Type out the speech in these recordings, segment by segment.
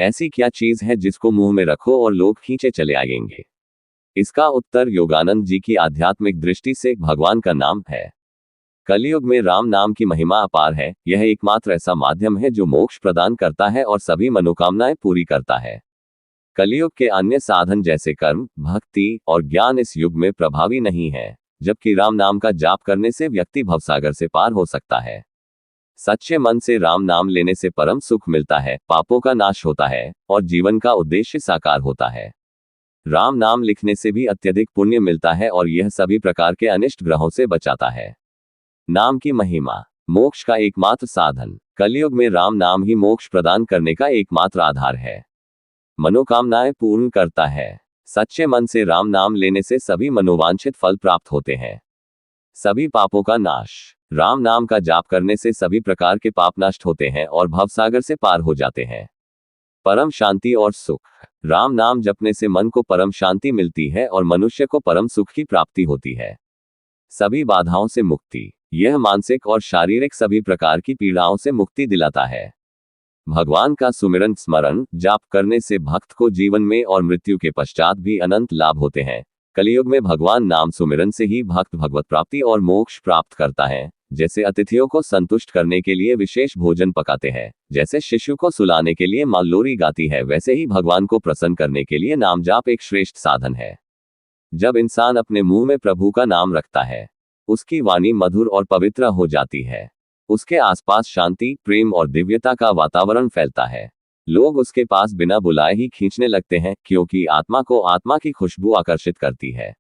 ऐसी क्या चीज है जिसको मुंह में रखो और लोग खींचे चले आएंगे? इसका उत्तर योगानंद जी की आध्यात्मिक दृष्टि से भगवान का नाम है। कलयुग में राम नाम की महिमा अपार है। यह एकमात्र ऐसा माध्यम है जो मोक्ष प्रदान करता है और सभी मनोकामनाएं पूरी करता है। कलयुग के अन्य साधन जैसे कर्म, भक्ति और ज्ञान इस युग में प्रभावी नहीं है, जबकि राम नाम का जाप करने से व्यक्ति भवसागर से पार हो सकता है। सच्चे मन से राम नाम लेने से परम सुख मिलता है, पापों का नाश होता है और जीवन का उद्देश्य साकार होता है। राम नाम लिखने से भी अत्यधिक पुण्य मिलता है और यह सभी प्रकार के अनिष्ट ग्रहों से बचाता है। नाम की महिमा। मोक्ष का एकमात्र साधन। कलयुग में राम नाम ही मोक्ष प्रदान करने का एकमात्र आधार है। मनोकामनाएं पूर्ण करता है। सच्चे मन से राम नाम लेने से सभी मनोवांछित फल प्राप्त होते हैं। सभी पापों का नाश। राम नाम का जाप करने से सभी प्रकार के पाप नष्ट होते हैं और भवसागर से पार हो जाते हैं। परम शांति और सुख। राम नाम जपने से मन को परम शांति मिलती है और मनुष्य को परम सुख की प्राप्ति होती है। सभी बाधाओं से मुक्ति। यह मानसिक और शारीरिक सभी प्रकार की पीड़ाओं से मुक्ति दिलाता है। भगवान का सुमिरन स्मरण जाप करने से भक्त को जीवन में और मृत्यु के पश्चात भी अनंत लाभ होते हैं। कलयुग में भगवान नाम सुमिरन से ही भक्त भगवत प्राप्ति और मोक्ष प्राप्त करता है। जैसे अतिथियों को संतुष्ट करने के लिए विशेष भोजन पकाते हैं, जैसे शिशु को सुलाने के लिए माँ लोरी गाती है, वैसे ही भगवान को प्रसन्न करने के लिए नाम जाप एक श्रेष्ठ साधन है। जब इंसान अपने मुंह में प्रभु का नाम रखता है, उसकी वाणी मधुर और पवित्र हो जाती है। उसके आसपास शांति, प्रेम और दिव्यता का वातावरण फैलता है। लोग उसके पास बिना बुलाए ही खींचने लगते हैं, क्योंकि आत्मा को आत्मा की खुशबू आकर्षित करती है।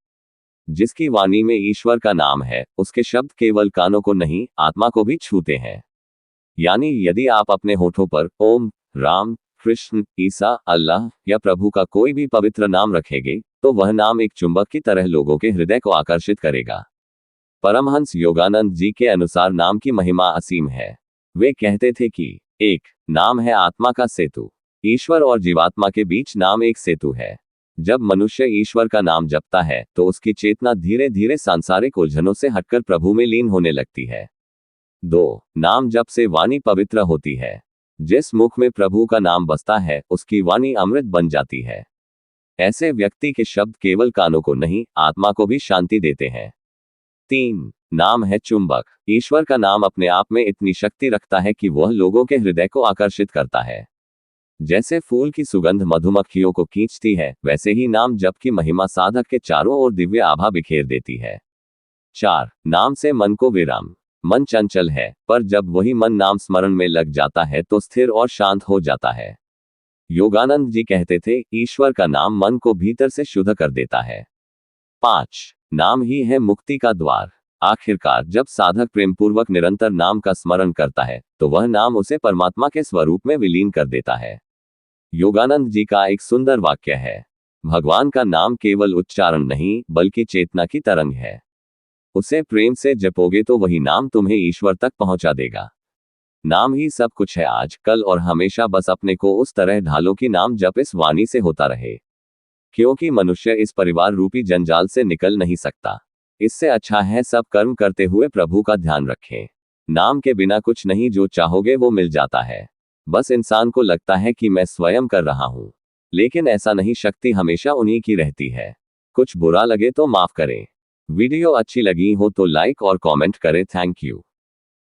जिसकी वाणी में ईश्वर का नाम है, उसके शब्द केवल कानों को नहीं, आत्मा को भी छूते हैं। यानी यदि आप अपने होठों पर ओम, राम, कृष्ण, ईसा, अल्लाह या प्रभु का कोई भी पवित्र नाम रखेंगे, तो वह नाम एक चुंबक की तरह लोगों के हृदय को आकर्षित करेगा। परमहंस योगानंद जी के अनुसार नाम की महिमा असीम है। वे कहते थे कि एक नाम है आत्मा का सेतु। ईश्वर और जीवात्मा के बीच नाम एक सेतु है। जब मनुष्य ईश्वर का नाम जपता है तो उसकी चेतना धीरे धीरे सांसारिक उलझनों से हटकर प्रभु में लीन होने लगती है। 2. नाम जप से वाणी पवित्र होती है। जिस मुख में प्रभु का नाम बसता है, उसकी वाणी अमृत बन जाती है। ऐसे व्यक्ति के शब्द केवल कानों को नहीं, आत्मा को भी शांति देते हैं। 3. नाम है चुंबक। ईश्वर का नाम अपने आप में इतनी शक्ति रखता है कि वह लोगों के हृदय को आकर्षित करता है। जैसे फूल की सुगंध मधुमक्खियों को खींचती है, वैसे ही नाम जप की महिमा साधक के चारों ओर दिव्य आभा बिखेर देती है। 4. नाम से मन को विराम। मन चंचल है, पर जब वही मन नाम स्मरण में लग जाता है तो स्थिर और शांत हो जाता है। योगानंद जी कहते थे, ईश्वर का नाम मन को भीतर से शुद्ध कर देता है। 5. नाम ही है मुक्ति का द्वार। आखिरकार जब साधक प्रेमपूर्वक निरंतर नाम का स्मरण करता है, तो वह नाम उसे परमात्मा के स्वरूप में विलीन कर देता है। योगानंद जी का एक सुंदर वाक्य है, भगवान का नाम केवल उच्चारण नहीं, बल्कि चेतना की तरंग है। उसे प्रेम से जपोगे तो वही नाम तुम्हें ईश्वर तक पहुंचा देगा। नाम ही सब कुछ है, आज, कल और हमेशा। बस अपने को उस तरह ढालो कि नाम जप इस वाणी से होता रहे, क्योंकि मनुष्य इस परिवार रूपी जंजाल से निकल नहीं सकता। इससे अच्छा है सब कर्म करते हुए प्रभु का ध्यान रखें। नाम के बिना कुछ नहीं, जो चाहोगे वो मिल जाता है। बस इंसान को लगता है कि मैं स्वयं कर रहा हूं, लेकिन ऐसा नहीं, शक्ति हमेशा उन्हीं की रहती है। कुछ बुरा लगे तो माफ करें। वीडियो अच्छी लगी हो तो लाइक और कमेंट करें। Thank you.